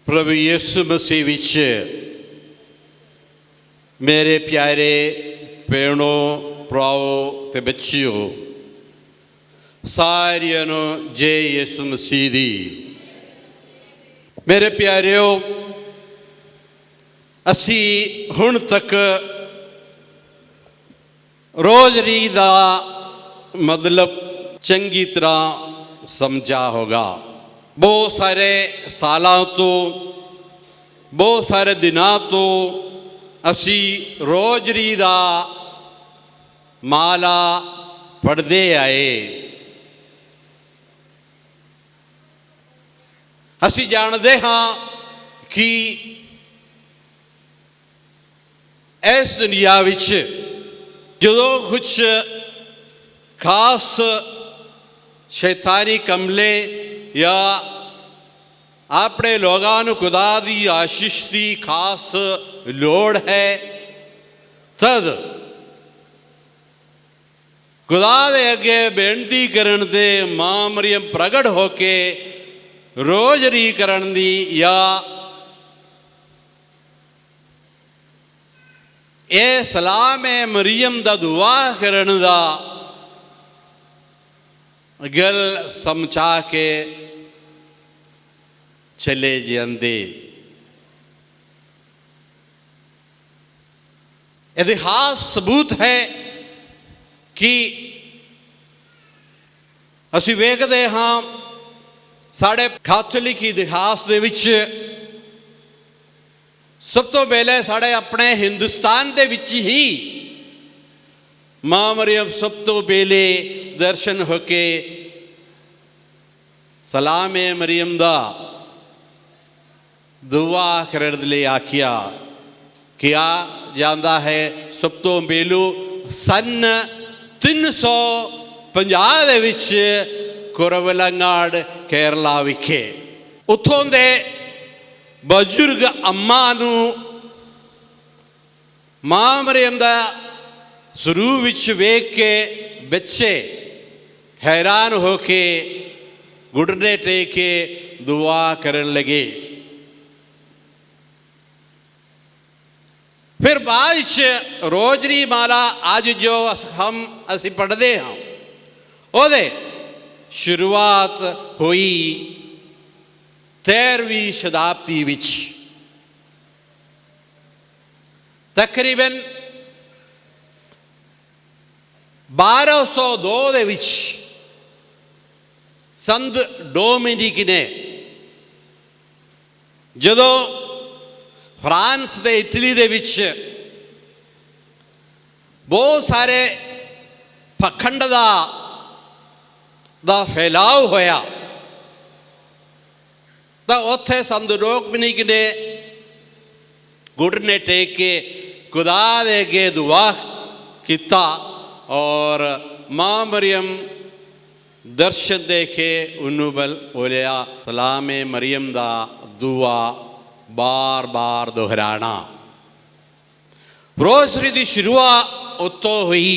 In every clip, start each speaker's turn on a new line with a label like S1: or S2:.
S1: प्रभु यीशु मसीह विच मेरे प्यारे भैनों भराओ ते बच्चियों सारियां नूं जय यीशु मसीह दी। मेरे प्यारिओ, असी हुण तक रोज़री दा मतलब चंगी तरह समझा होगा। बहुत सारे सालों तो बहुत सारे दिनों तो असी रोज़री दा माला पढ़ते आए। असी जानते हाँ कि इस दुनिया विच जो कुछ खास शैतानी कमले या अपने लोगों खुदा दी आशीष की खास लोड़ है, तद खुदा दे अगे बेनती करन दे मां मरियम प्रगट होके रोज़री करन दी या ये सलाम मरियम दा दुआ करन दा गल समझा के चले जाते। इतिहास सबूत है कि असी वेखते हाँ साढ़े कैथोलिक इतिहास दे विच सब तो पहले साढ़े अपने हिंदुस्तान दे विच ही मां मरियम सब तो पहले दर्शन होके सलाम मरियम दा दुआ करने लिए आखिया। किया जाता है सब तो पहलू सन 350 दे विच कुरवलंगाड़ केरला विखे उतों दे बजुर्ग अम्मा नू मां मरियम दा स्वरूप विच वेख के बच्चे हैरान होके घुटने टेक के दुआ करन लगे। फिर बाद रोज़री माला आज जो हम असी पढ़ते हाँ ओदे शुरुआत हुई 13वीं शताब्दी विच। तकरीबन 1202 दे विच संत डोमिनिक ने जदों फ्रांस ते इटली दे विच बहुत सारे पखंड दा फैलाव होया तो उत्थे संत डोमिनिक ने घुटने टेक के खुदा दे अगे दुआ किता और मां मरियम दर्शन देखे उन्होंने बोलिया सलाम मरियम दा दुआ बार बार दोहराना। रोज़री दी शुरुआत उत्तों हुई।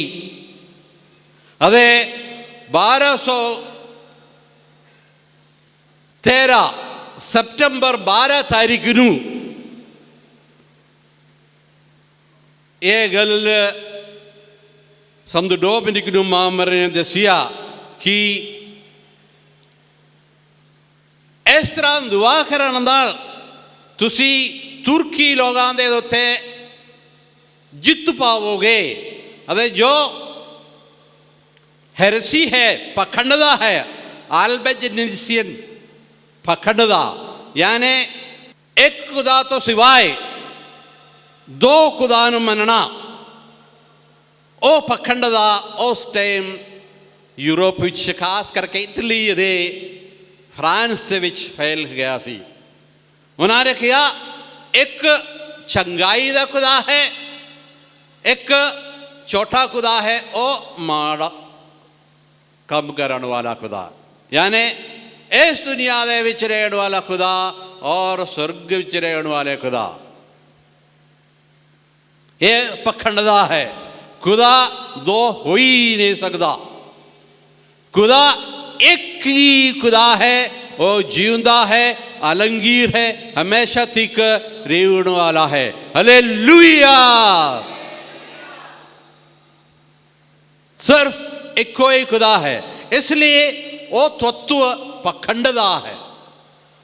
S1: अदे 1213 सितंबर 12 तारीख नू ये गल संत डोमिनिक नू मां मरियम ने दसिया कि इस तरह दुआ करन नाल तुसी तुर्की लोगों के उत्ते जित पाओगे। अरे जो हेरेसी है पखंडता है अल्बेनियन पखंडता यानी एक खुदा तो सिवाय दो खुदा नूं मनना ओ पखंडता उस टाइम यूरोप विच खास करके इटली दे फ्रांस दे विच फैल गया सी। उन्होंने कहा एक चंगाई का खुदा है, एक छोटा खुदा है, ओ माड़ा कम करने वाला खुदा यानी इस दुनिया दे विच रहने वाला खुदा और स्वर्ग विच रहने वाले खुदा। ये पखंडता है। खुदा दो हो ही नहीं सकता। खुदा एक ही खुदा है, वो जीवंदा है, आलमगीर है, हमेशा तक रहने वाला है। हालेलुया। सिर्फ इको ही खुदा है, इसलिए वो तत्व पखंडता है।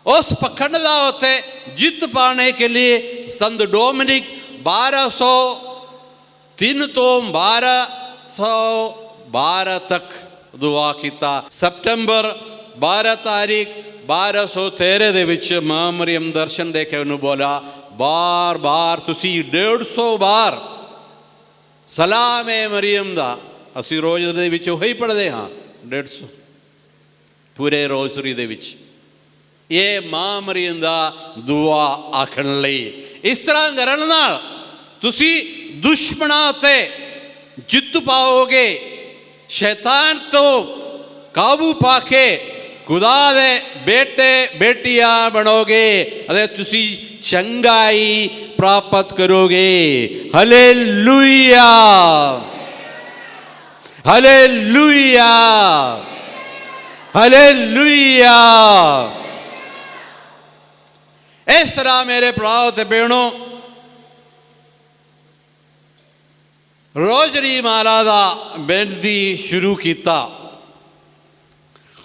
S1: उस पखंडता होते जीत पाने के लिए संत डोमिनिक 1203 तो 1212 तक दुआ किया। सितंबर 12 तारीख 1213 ਦੇ ਵਿੱਚ ਮਾਂ ਮਰੀਮ ਦਰਸ਼ਨ ਦੇ ਕੇ ਉਹਨੂੰ ਬੋਲਾ, ਬਾਰ ਬਾਰ ਤੁਸੀਂ 150 ਵਾਰ ਸਲਾਮ ਏ ਮਰੀਮ ਦਾ ਅਸੀਂ ਰੋਜ਼ ਦੇ ਵਿੱਚ ਉਹੀ ਪੜ੍ਹਦੇ ਹਾਂ 150 ਪੂਰੇ ਰੋਜ਼ਰੀ ਦੇ ਵਿੱਚ। ਇਹ ਮਾਂ ਮਰੀਮ ਦਾ ਦੁਆ ਆਖਣ ਲਈ। ਇਸ ਤਰ੍ਹਾਂ ਕਰਨ ਨਾਲ ਤੁਸੀਂ ਦੁਸ਼ਮਣਾਂ ਤੇ ਜਿੱਤ ਪਾਓਗੇ, शैतान तो काबू पाके खुदा दे बेटे बेटियां बनोगे अरे तुसी चंगाई प्राप्त करोगे। Hallelujah, hallelujah, hallelujah. इस तरह मेरे भराओ ते भैनों रोजरी माला दा बेनती शुरू किया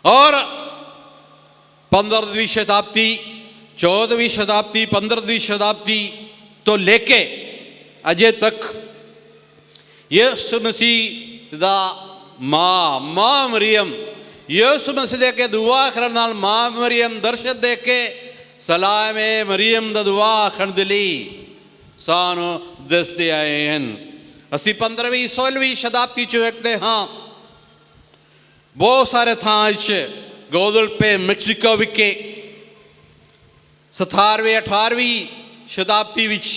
S1: और 15वीं शताब्दी 14वीं शताब्दी 15वीं शताब्दी तो लेके अजे तक यीशु मसीह दा मां मरियम यीशु मसीह दे के दुआ करन नाल मां मरियम दर्शन दे के सलाम मरियम दा दुआ आखण दे लई सानू दसदे आए हैं। ਅਸੀਂ 15ਵੀਂ 16ਵੀਂ ਸ਼ਤਾਬਦੀ 'ਚ ਵੇਖਦੇ ਹਾਂ ਬਹੁਤ ਸਾਰੇ ਥਾਂ 'ਚ ਗੋਦਲਪੇ ਮੈਕਸੀਕੋ ਵਿਖੇ 17ਵੀਂ 18ਵੀਂ ਸ਼ਤਾਬਦੀ ਵਿੱਚ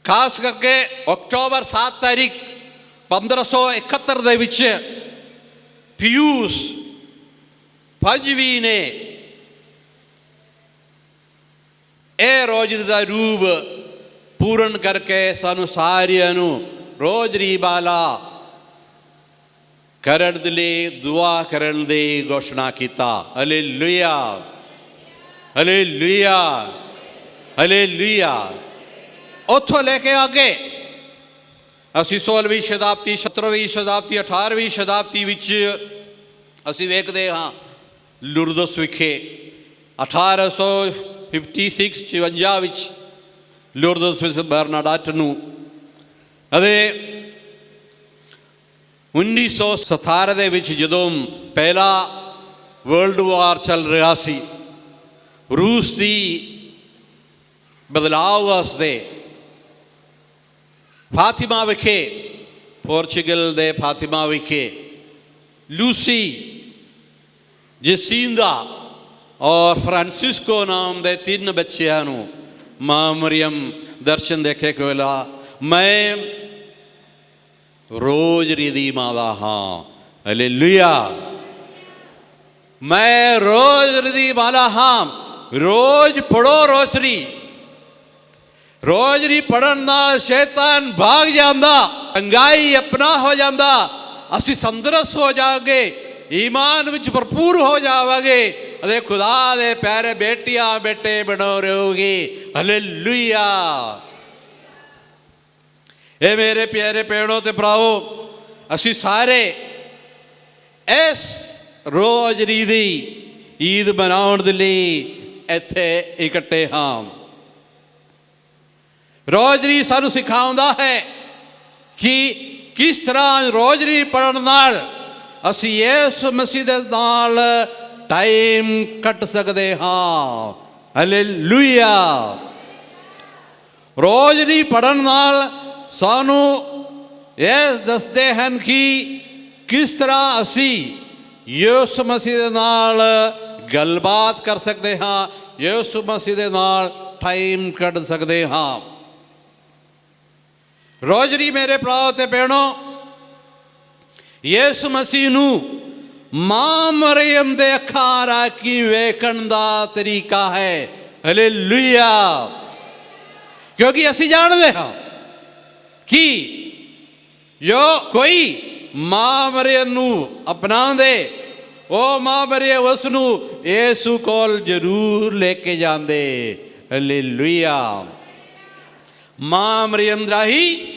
S1: ਖਾਸ ਕਰਕੇ ਅਕਤੂਬਰ 7 ਤਾਰੀਖ 1571 ਦੇ ਵਿੱਚ ਪਿਊਸ ਪੰਜਵੀਂ ਨੇ ਇਹ ਰੋਜ਼ ਦਾ ਰੂਪ पूर्ण करके सानू सारियां नू रोजरी बाला करन दे लई दुआ करन दी घोषणा कीता। Hallelujah, hallelujah, hallelujah. उथों लेके आगे असी 16वीं शताब्दी 17वीं शताब्दी 18वीं शताब्दी विच असी वेखदे हां लुरदस विखे 1856 52 विच लुरदस बरनाडाट नू अदे 1917 ਦੇ ਵਿੱਚ ਜਦੋਂ ਪਹਿਲਾ ਵਰਲਡ ਵਾਰ ਚੱਲ ਰਿਹਾ ਸੀ रूस ਦੀ ਬਦਲਾਅ ਵਾਸਤੇ ਫਾਤਿਮਾ ਵਿਖੇ पोर्चुगल ਦੇ ਫਾਤਿਮਾ ਵਿਖੇ लूसी जसींदा और फ्रांसिस्को नाम ਦੇ 3 ਬੱਚਿਆਂ ਨੂੰ मां मरियम दर्शन देखे कोला मैं रोजरी दी मादा हाँ। हालेलुया, मैं रोजरी दी माला हाँ। रोज पढ़ो रोजरी, रोजरी पढ़न नाल शैतान भाग जांदा, चंगाई अपना हो जांदा, असी तंदुरुस्त हो जाओगे, ईमान विच भरपूर हो जाओगे, अरे खुदा दे प्यारे बेटियां बेटे बनो रहोगे। हालेलुया। ए मेरे प्यारे भैनों ते भराओ असी सारे इस रोजरी दी ईद मनाउण दे लई इत्थे इकट्ठे हां। रोजरी सानू सिखाउंदा है कि किस तरह रोजरी पढ़न नाल असी यीशु मसीह दे नाल टाइम कट सकते हाँ। हालेलुया। रोजरी पढ़न नाल सानू ये दसते हैं कि किस तरह असी यीशु मसीह दे नाल गलबात कर सकते हाँ, यीशु मसीह दे नाल टाइम कट सकते हाँ। रोजरी मेरे भराओ ते भैनों यीशु मसीह नू मां मरियम दे अखां राखी वेखण दा तरीका है। हालेलुया। क्योंकि असी जानते हाँ कि जो कोई मां मरियम नू अपना दे ਉਹ ਮਾਂ ਮਰੀਮ ਉਸ ਨੂੰ ਯੇਸੂ ਕੋਲ ਜ਼ਰੂਰ ਲੈ ਕੇ ਜਾਂਦੇ। ਹਾਲੇਲੂਇਆ। ਮਾਂ ਮਰੀਮ ਰਾਹੀਂ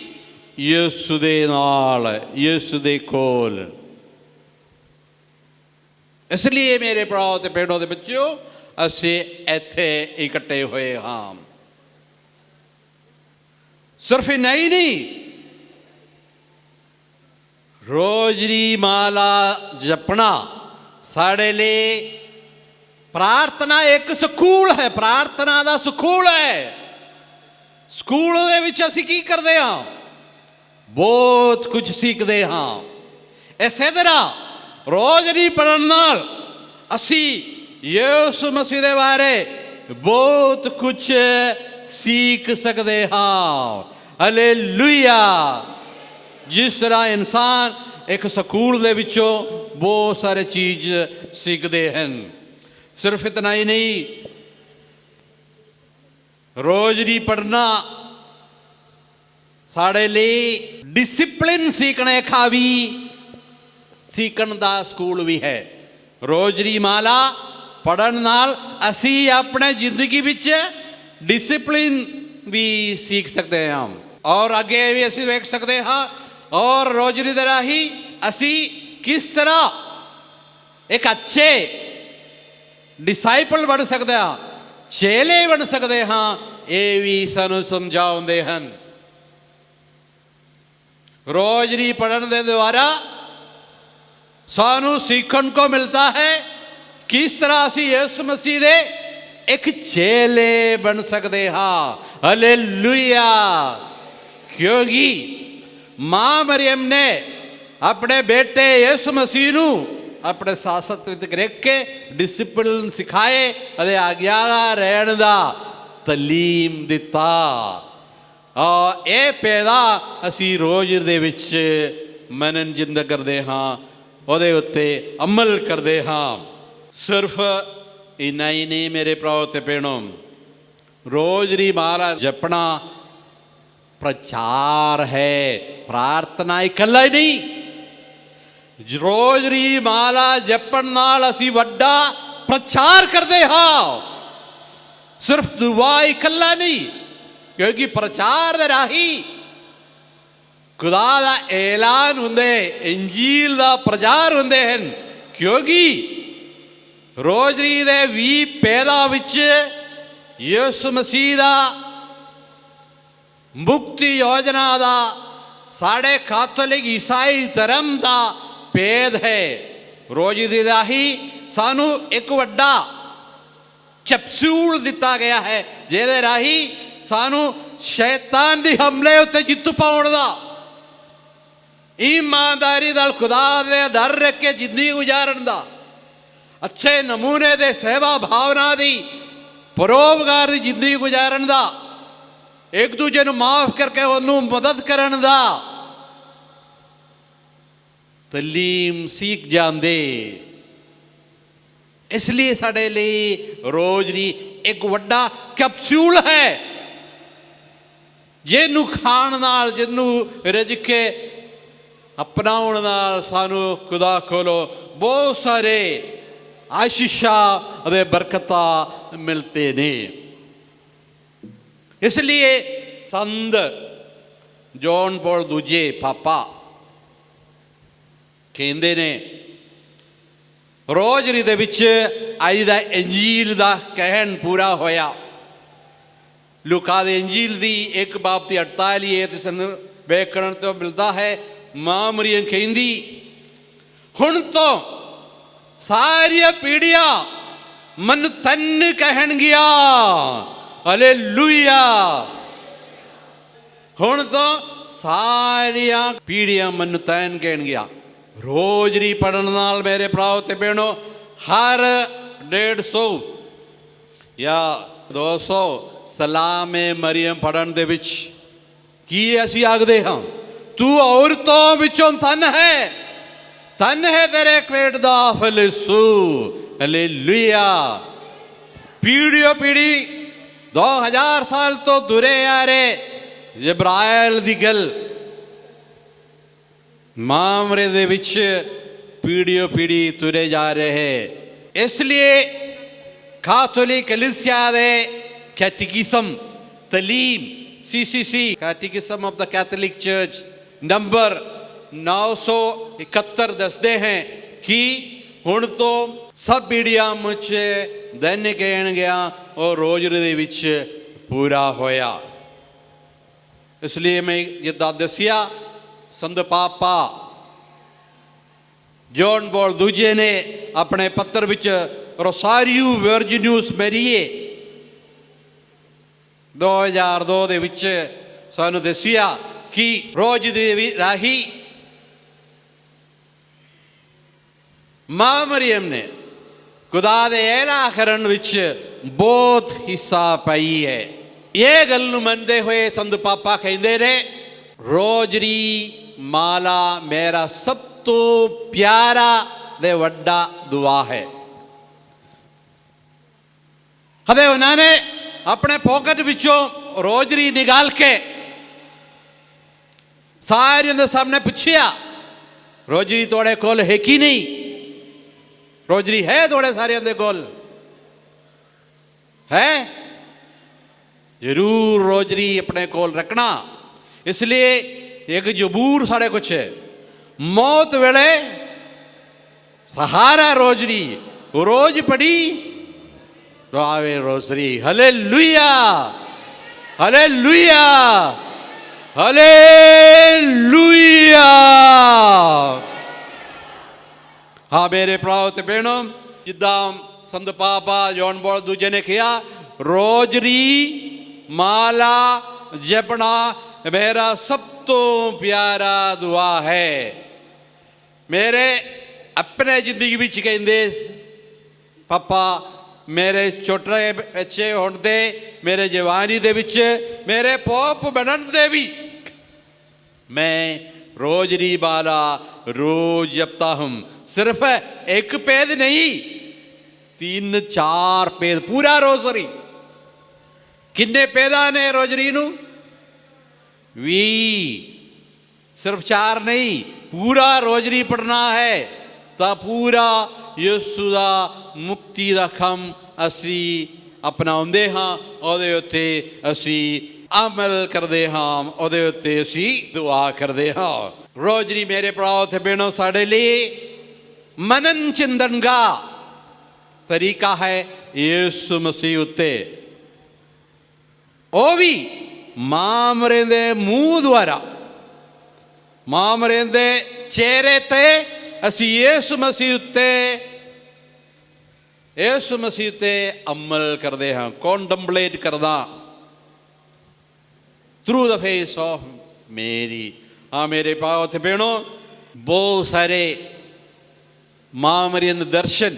S1: ਯੇਸੂ ਦੇ ਨਾਲ, ਯੇਸੂ ਦੇ ਕੋਲ। ਇਸ ਲਈ ਮੇਰੇ ਭਰਾਓ ਤੇ ਭੈਣੋ ਦੇ ਬੱਚਿਓ, ਅਸੀਂ ਇੱਥੇ ਇਕੱਠੇ ਹੋਏ ਹਾਂ। ਸਿਰਫ ਨਹੀਂ ਰੋਜ਼ਰੀ ਮਾਲਾ ਜਪਣਾ ਸਾਡੇ ਲਈ ਪ੍ਰਾਰਥਨਾ ਇੱਕ ਸਕੂਲ ਹੈ, ਪ੍ਰਾਰਥਨਾ ਦਾ ਸਕੂਲ ਹੈ। ਸਕੂਲ ਦੇ ਵਿੱਚ ਅਸੀਂ ਕੀ ਕਰਦੇ ਹਾਂ? ਬਹੁਤ ਕੁਝ ਸਿੱਖਦੇ ਹਾਂ। ਇਸੇ ਤਰ੍ਹਾਂ ਰੋਜ਼ਰੀ ਪੜ੍ਹਨ ਨਾਲ ਅਸੀਂ ਯਿਸੂ ਮਸੀਹ ਦੇ ਬਾਰੇ ਬਹੁਤ ਕੁਝ ਸਿੱਖ ਸਕਦੇ ਹਾਂ। ਹਾਲੇਲੂਇਆ। ਜਿਸ ਤਰ੍ਹਾਂ ਇਨਸਾਨ ਇੱਕ ਸਕੂਲ ਦੇ ਵਿੱਚੋਂ ਬਹੁਤ ਸਾਰੇ ਚੀਜ਼ ਸਿੱਖਦੇ ਹਨ। ਸਿਰਫ ਇਤਨਾ ਹੀ ਨਹੀਂ, ਰੋਜ਼ਰੀ ਪੜ੍ਹਨਾ ਸਾਡੇ ਲਈ ਡਿਸਿਪਲਿਨ ਸਿੱਖਣ ਦਾ ਸਕੂਲ ਵੀ ਹੈ। ਰੋਜ਼ਰੀ ਮਾਲਾ ਪੜ੍ਹਨ ਨਾਲ ਅਸੀਂ ਆਪਣੇ ਜ਼ਿੰਦਗੀ ਵਿੱਚ ਡਿਸਿਪਲਿਨ ਵੀ ਸਿੱਖ ਸਕਦੇ ਹਾਂ। ਔਰ ਅੱਗੇ ਵੀ ਅਸੀਂ ਵੇਖ ਸਕਦੇ ਹਾਂ। ਔਰ ਰੋਜ਼ਰੀ ਦੇ ਰਾਹੀਂ ਅਸੀਂ ਕਿਸ ਤਰ੍ਹਾਂ ਇੱਕ ਅੱਛੇ ਡਿਸਾਈਪਲ ਬਣ ਸਕਦੇ ਹਾਂ, ਚੇਲੇ ਬਣ ਸਕਦੇ ਹਾਂ, ਇਹ ਵੀ ਸਾਨੂੰ ਸਮਝਾਉਂਦੇ ਹਨ। ਰੋਜ਼ਰੀ ਪੜ੍ਹਨ ਦੇ ਦੁਆਰਾ ਸਾਨੂੰ ਸਿੱਖਣ ਕੋ ਮਿਲਦਾ ਹੈ ਕਿਸ ਤਰ੍ਹਾਂ ਅਸੀਂ ਯਿਸੂ ਮਸੀਹ ਦੇ ਇੱਕ ਚੇਲੇ ਬਣ ਸਕਦੇ ਹਾਂ। ਹਾਲੇਲੂਇਆ। ਕਿਉਂਕਿ ਮਾਂ ਮਰੀਮ ਨੇ ਆਪਣੇ ਬੇਟੇ ਯਿਸੂ ਮਸੀਹ ਨੂੰ ਆਪਣੇ ਸਾਥ ਵਿੱਚ ਰੱਖ ਕੇ ਡਿਸਿਪਲਿਨ ਸਿਖਾਏ ਅਤੇ ਆਗਿਆ ਰਹਿਣ ਦਾ ਤਾਲੀਮ ਦਿੱਤਾ। ਇਹ ਪੈਦਾ ਅਸੀਂ ਰੋਜ਼ ਦੇ ਵਿੱਚ ਮਨਨ ਜਿੰਦ ਕਰਦੇ ਹਾਂ, ਉਹਦੇ ਉੱਤੇ ਅਮਲ ਕਰਦੇ ਹਾਂ। ਸਿਰਫ ਇੰਨਾ ਹੀ ਨਹੀਂ ਮੇਰੇ ਭਰਾਓ ਤੇ ਭੈਣੋ, ਰੋਜ਼ਰੀ ਮਾਲਾ ਜਪਣਾ ਪ੍ਰਚਾਰ ਹੈ, ਪ੍ਰਾਰਥਨਾ ਇਕੱਲਾ ਹੀ ਨਹੀਂ। ਰੋਜ਼ਰੀ ਮਾਲਾ ਜਪਣ ਨਾਲ ਅਸੀਂ ਵੱਡਾ ਪ੍ਰਚਾਰ ਕਰਦੇ ਹਾਂ। ਸਿਰਫ ਦੁਆ ਇਕੱਲਾ ਨਹੀਂ, ਕਿਉਂਕਿ ਪ੍ਰਚਾਰ ਦੇ ਰਾਹੀਂ ਖੁਦਾ ਦਾ ਐਲਾਨ ਹੁੰਦੇ, ਇੰਜੀਲ ਦਾ ਪ੍ਰਚਾਰ ਹੁੰਦੇ ਹਨ। ਕਿਉਂਕਿ ਰੋਜ਼ਰੀ ਦੇ 20 ਪੈਦਾ ਵਿੱਚ ਯਿਸੂ ਮਸੀਹ ਦਾ ਮੁਕਤੀ ਯੋਜਨਾ ਦਾ, ਸਾਡੇ ਕੈਥੋਲਿਕ ਈਸਾਈ ਧਰਮ ਦਾ ਭੇਦ ਹੈ। ਰੋਜ਼ਰੀ ਦੇ ਰਾਹੀਂ ਸਾਨੂੰ ਇੱਕ ਵੱਡਾ ਕੈਪਸੂਲ ਦਿੱਤਾ ਗਿਆ ਹੈ, ਜਿਹਦੇ ਰਾਹੀਂ ਸਾਨੂੰ ਸ਼ੈਤਾਨ ਦੇ ਹਮਲੇ ਉੱਤੇ ਜਿੱਤ ਪਾਉਣ ਦਾ, ਈਮਾਨਦਾਰੀ ਨਾਲ ਖੁਦਾ ਦੇ ਡਰ ਰੱਖ ਕੇ ਜ਼ਿੰਦਗੀ ਗੁਜ਼ਾਰਨ ਦਾ, ਅੱਛੇ ਨਮੂਨੇ ਦੇ ਸੇਵਾ ਭਾਵਨਾ ਦੀ, ਪਰੋਪਕਾਰ ਦੀ ਜ਼ਿੰਦਗੀ ਗੁਜ਼ਾਰਨ ਦਾ, ਇੱਕ ਦੂਜੇ ਨੂੰ ਮਾਫ ਕਰਕੇ ਉਹਨੂੰ ਮਦਦ ਕਰਨ ਦਾ ਤਾਲੀਮ ਸਿੱਖ ਜਾਂਦੇ। ਇਸ ਲਈ ਸਾਡੇ ਲਈ ਰੋਜ਼ਰੀ ਇੱਕ ਵੱਡਾ ਕੈਪਸੂਲ ਹੈ, ਜਿਹਨੂੰ ਖਾਣ ਨਾਲ, ਜਿਹਨੂੰ ਰਜ ਕੇ ਅਪਣਾਉਣ ਨਾਲ ਸਾਨੂੰ ਖੁਦਾ ਕੋਲੋਂ ਬਹੁਤ ਸਾਰੇ ਆਸ਼ੀਸ਼ਾਂ ਅਤੇ ਬਰਕਤਾਂ ਮਿਲਦੇ ਨੇ। ਇਸ ਲਈ ਸੰਤ ਜੌਨ ਪੌਲ ਦੂਜੇ ਪਾਪਾ ਕਹਿੰਦੇ ਨੇ, ਰੋਜ਼ਰੀ ਦੇ ਵਿੱਚ ਅੱਜ ਦਾ ਇੰਜੀਲ ਦਾ ਕਹਿਣ ਪੂਰਾ ਹੋਇਆ। ਲੂਕਾ ਦੇ ਇੰਜੀਲ ਦੀ 1 ਬਾਬ ਦੀ 48 ਤੇ ਸਾਨੂੰ ਵੇਖਣ ਤੋਂ ਮਿਲਦਾ ਹੈ, ਮਾਂ ਮਰੀਮ ਕਹਿੰਦੀ, ਹੁਣ ਤੋਂ ਸਾਰੀਆਂ ਪੀੜ੍ਹੀਆਂ ਮਨ ਤਨ ਕਹਿਣਗੀਆਂ। ਹਾਲੇਲੂਇਆ। ਹੁਣ ਤੋਂ ਸਾਰੀਆਂ ਪੀੜ੍ਹੀਆਂ ਮਨ ਤਨ ਕਹਿਣਗੀਆਂ। ਰੋਜ਼ਰੀ ਪੜ੍ਹਨ ਨਾਲ ਮੇਰੇ ਭਰਾਓ ਤੇ ਭੈਣੋ, ਹਰ 150 ਜਾਂ 200 ਸਲਾਮੇ ਮਰੀਮ ਪੜ੍ਹਨ ਦੇ ਵਿੱਚ ਕੀ ਅਸੀਂ ਆਖਦੇ ਹਾਂ? ਤੂੰ ਔਰਤੋਂ ਵਿੱਚੋਂ ਧਨ ਹੈ, ਧਨ ਹੈ ਤੇਰੇ ਪੇਟ ਦਾ ਫਲ ਯਿਸੂ। ਹਾਲੇਲੂਇਆ। ਪੀੜ੍ਹੀਓ ਪੀੜ੍ਹੀ 2000 ਸਾਲ ਤੋਂ ਦੁਰੇ ਆ ਰਹੇ ਜਿਬਰਾਇਲ ਦੀ ਗੱਲ ਮਾਮਰੇ ਦੇ ਵਿੱਚ पीढ़ियों पीढ़ी तुरे जा रहे हैं। इसलिए कैथोलिक कलीसिया दे कैटेकिज्म तलीम CCC catechism of the Catholic church number 971 दसते हैं कि हुण तो सब पीढ़ियां मुझ दैन कहन गया और रोजरी दे विच पूरा होया। इसलिए मैं ये दसिया संत पापा जॉन पॉल दूजे ने अपने पत्र विच रोसारियो वर्जिनियस मैरिए 2002 ਦੇ ਵਿੱਚ ਸਾਨੂੰ ਦੱਸਿਆ ਕਿ ਰੋਜ਼ ਦੀ ਰਾਹੀ ਮਾਂ ਮਰੀਮ ਨੇ ਖੁਦਾ ਦੇ ਐਲਾ ਕਰਨ ਵਿੱਚ ਬਹੁਤ ਹਿੱਸਾ ਪਾਈ ਹੈ। ਇਹ ਗੱਲ ਨੂੰ ਮੰਨਦੇ ਹੋਏ ਸੰਤ ਪਾਪਾ ਕਹਿੰਦੇ ਨੇ ਰੋਜ਼ਰੀ ਮਾਲਾ ਮੇਰਾ ਸਭ ਤੋਂ ਪਿਆਰਾ ਤੇ ਵੱਡਾ ਦੁਆ ਹੈ। ਹਦੇ ਉਹਨਾਂ ਨੇ अपने पॉकेट विचों रोजरी निकाल के सारे के सामने पूछिया रोजरी थोड़े कोल है कि नहीं, रोजरी है थोड़े सारे दे कोल है, जरूर रोजरी अपने कोल रखना। इसलिए एक जबूर साढ़े कुछ है मौत वेले सहारा रोजरी रोज पड़ी रावे रोजरी। Hallelujah hallelujah hallelujah. हाँ मेरे भराओ ते भैणों जिद्दां संत पापा जॉन पॉल दूजे ने किया रोजरी माला जपना मेरा सब तो प्यारा दुआ है। मेरे अपने जिंदगी विच कहंदे पापा मेरे छोटे बच्चे होने मेरे जवानी दे विच मेरे पोप बनन दे भी मैं रोजरी वाला रोज जपता हूँ। सिर्फ एक पेद नहीं 3-4 पेद पूरा रोजरी। किन्ने पेदा ने रोजरी नू 20 सिर्फ 4 नहीं पूरा रोजरी पढ़ना है तो पूरा ਯਿਸੂ ਦਾ ਮੁਕਤੀ ਦਾ ਕੰਮ ਅਸੀਂ ਅਪਣਾਉਂਦੇ ਹਾਂ, ਉਹਦੇ ਉੱਤੇ ਅਸੀਂ ਅਮਲ ਕਰਦੇ ਹਾਂ, ਉਹਦੇ ਉੱਤੇ ਅਸੀਂ ਦੁਆ ਕਰਦੇ ਹਾਂ। ਰੋਜ਼ਰੀ ਮੇਰੇ ਭਰਾਓ ਤੇ ਭੈਣੋ ਸਾਡੇ ਲਈ ਮਨਨ ਚਿੰਤਨ ਦਾ ਤਰੀਕਾ ਹੈ ਯਿਸੂ ਮਸੀਹ ਉੱਤੇ। ਉਹ ਵੀ ਮਾਮਰੇ ਦੇ ਮੂੰਹ ਦੁਆਰਾ ਮਾਮਰੇ ਦੇ ਚਿਹਰੇ ਤੇ ਅਸੀਂ ਯਿਸੂ ਮਸੀਹ ਉੱਤੇ ਅਮਲ ਕਰਦੇ ਹਾਂ, ਕੰਟੈਂਪਲੇਟ ਕਰਦਾ ਥਰੂ ਦ ਫੇਸ ਆਫ ਮੇਰੀ। हाँ मेरे भाव थे भैनों बहुत सारे माँ मरियम दर्शन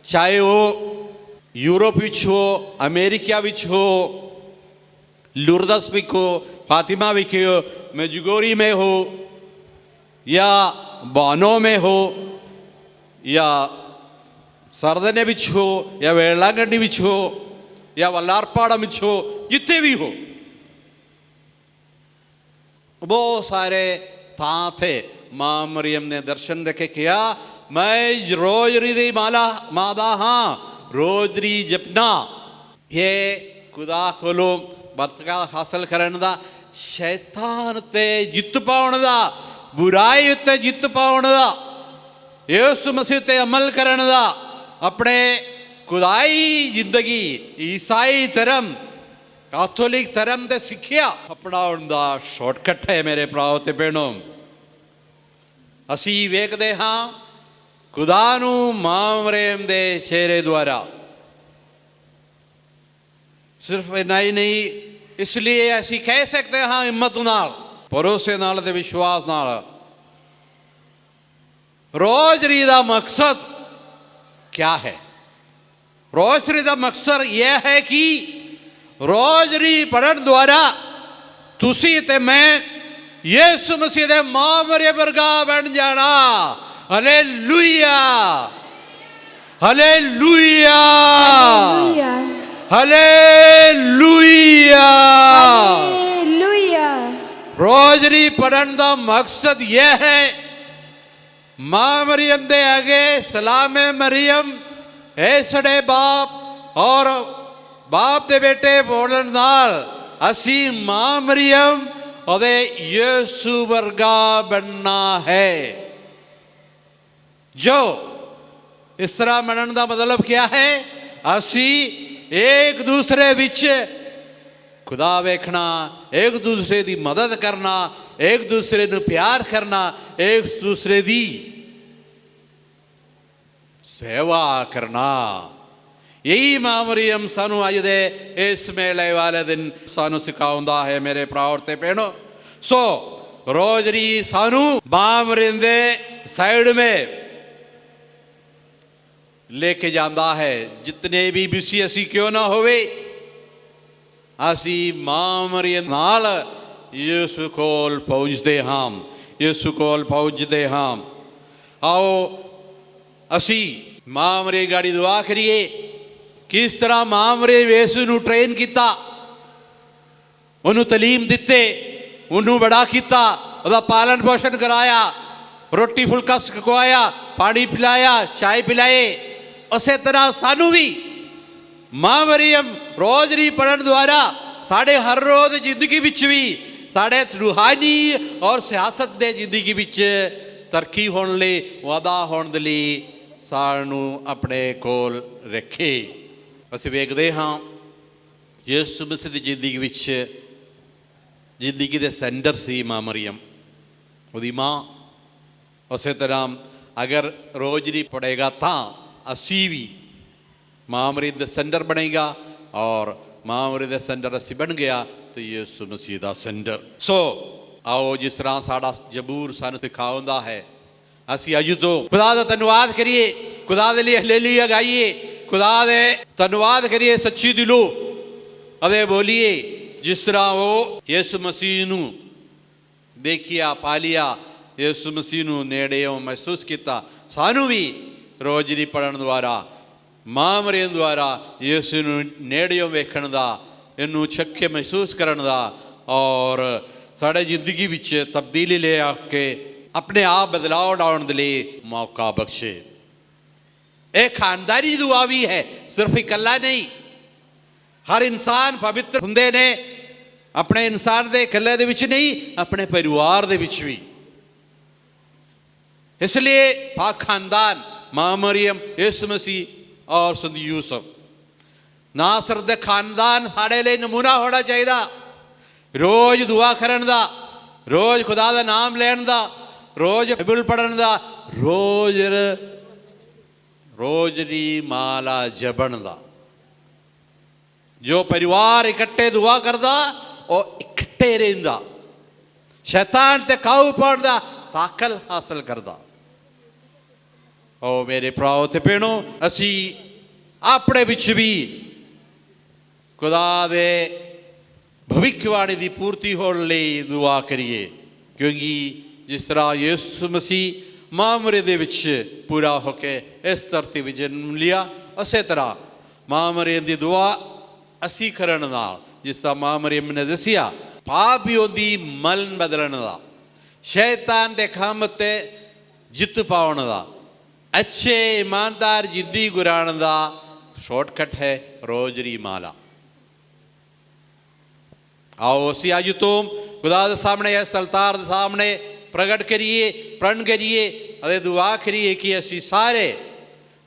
S1: चाहे वो यूरोप विच हो, अमेरिका विच हो, लुर्दस विच हो, फातिमा विच हो, मेजुगोरी में हो या बानो में हो या सरदने विच हो या वेलागढ़ी विच हो या वल्लारपाड़ा विच हो, जितने भी हो बहुत सारे था थे। माँ मरियम ने दर्शन देखे किया मैं रोजरी दी मादा हाँ रोजरी जपना। ये खुदा कोलो बरकत हासिल करने दा, शैतान ते जित पाने दा, बुराई उत्ते जित पाने दा, यीशु मसीह ते अमल करने दा, अपने खुदाई जिंदगी ईसाई धर्म कैथोलिक धर्म ते सिक्ख्या अपनाउण दा शॉर्टकट है। मेरे भराओ ते भैणों असी वेखदे हाँ खुदा नूं मां मरियम दे चेहरे द्वारा। सिर्फ इन्ना ही नहीं, इसलिए असी कह सकते हाँ हिम्मत नाल, भरोसे नाल ते विश्वास नाल रोजरी दा मकसद क्या है। रोजरी दा मकसद यह है कि रोजरी पढ़न द्वारा तुसी ते मैं यीशु मसीह दे मां मरियम वर्गा बन जाना। Hallelujah hallelujah hallelujah. रोजरी पढ़न दा मकसद यह है मां मरियम दे आगे सलामे मरियम ए सड़े बाप और बाप दे बेटे बोलन नाल असी मां मरियम और यीशु वर्गा बनना है। जो इस तरह मनन का मतलब क्या है? असी एक दूसरे विच खुदा वेखना, एक दूसरे की मदद करना, एक दूसरे को प्यार करना, एक दूसरे की सेवा करना। यही मां मरियम सानू अज दे इस मेले वाले दिन सानू सिखाउंदा है मेरे भराओ ते भैणों। सो रोजरी सानू मां मरियम दे साइड में लेके जाता है। जितने भी बिसी असी क्यों ना होवे, असी मां मरियम नाल यीशु कोल पहुंचते हाँ, यीशु कोल पहुंचते हाँ। आओ असी मां मरियम गाड़ी दुआ करिए। किस तरह मां मरियम यीशु नू ट्रेन किया, उन्होंने तलीम दिते, उन्होंने बड़ा किया, उसका पालन पोषण कराया, रोटी फुलका खवाया, पानी पिलाया, चाय पिलाए। उस तरह सानू भी मां मरियम रोजरी पढ़न द्वारा साढ़े हर रोज जिंदगी विच भी साढ़े रूहानी और सियासत दे जिंदगी विच तरक्की होने लई, वादा होने लई सानू अपने कोल रखे। असीं वेखदे हाँ यीशु मसीह दी जिंदगी विच जिंदगी दे सेंटर सी मां मरियम, उहदी मां। उस तरह अगर रोजरी पढ़ेगा तां असी भी मां मरियम दे सेंटर बनेगा, और मां मरियम दे सेंटर असी बन गया तो यीशु मसीह दा सेंटर। सो आओ जिस तरह साड़ा जबूर सानू सिखाउंदा है, असी अज तो खुदा दा धन्नवाद करिए, खुदा दे लिए हलेलुया गाइए, खुदा दे धन्नवाद करिए सच्ची दिलों। अबे बोलिए जिस तरह वो यीशु मसीह नू देखिया, पालिया, यीशु मसीह नू नेड़ेओं महसूस किया, सानू भी रोजरी पढ़न द्वारा मां मरियम द्वारा यीशु नू नेड़ियों वेखण दा, इनू चखे महसूस करन दा, और साढ़े जिंदगी विच तब्दीली ले आके अपने आप बदलाव लाउण दे लई मौका बख्शे। एक खानदानी दुआ भी है, सिर्फ इकल्ला नहीं। हर इंसान पवित्र हुंदे ने अपने इंसान दे इकल्ले दे विच नहीं, अपने परिवार दे विच भी। इसलिए पाक खानदान मां मरियम, यीशु मसीह और संत यूसुफ नासर दे खानदान साढ़े लिए नमूना होना चाहिए। रोज दुआ करन दा, रोज खुदा दा नाम लैन दा, रोज बाइबल पढ़न दा, रोज रोजरी माला जपण दा। जो परिवार इकट्ठे दुआ करदा और इकट्ठे रहिंदा, शैतान ते काबू पाउण दा ताकत हासिल करदा। ओ मेरे भराओ ते भैणों, असी अपने विच भी खुदा दे भविष्यवाणी की पूर्ति होने लई दुआ करिए, क्योंकि जिस तरह यीशु मसीह मां मरियम दे विच पूरा होके इस धरती विच जन्म लिया, उस तरह मां मरियम की दुआ असी करन नाल, जिस तरह मां मरियम ने दसिया, पाप भी ओदी मन बदलन दा, शैतान दे खंभ ते जित पाउण दा, अच्छे ईमानदार जिंदगी गुजारन दा शॉर्टकट है रोजरी माला। आओ असी अज तो खुदा दे सामने, इस अलतार दे सामने प्रगट करिए, प्रण करिए, अरे दुआ करिए कि असी सारे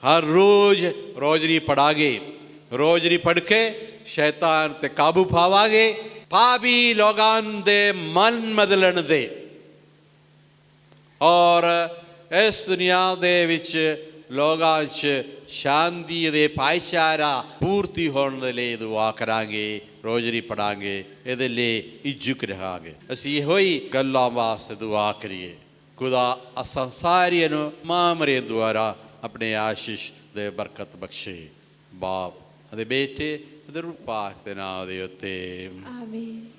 S1: हर रोज रोजरी पढ़ागे, रोजरी पढ़ के शैतान ते काबू पावागे, पापी लोगां दे मन बदलन दे, और इस दुनिया दे विच लोगां च शांति दे भाईचारा पूर्ति होने दे लई दुआ करांगे, रोजरी पढ़ांगे, इहदे लई इज्जत रहांगे। असीं इहो ही गल्लां वास्ते दुआ करिए। खुदा असां सारियां नूं मां मरियम द्वारा अपने आशीष दे बरकत बख्शे। बाप अते बेटे अते रूह पाक दे नाम दे उत्ते आमीन।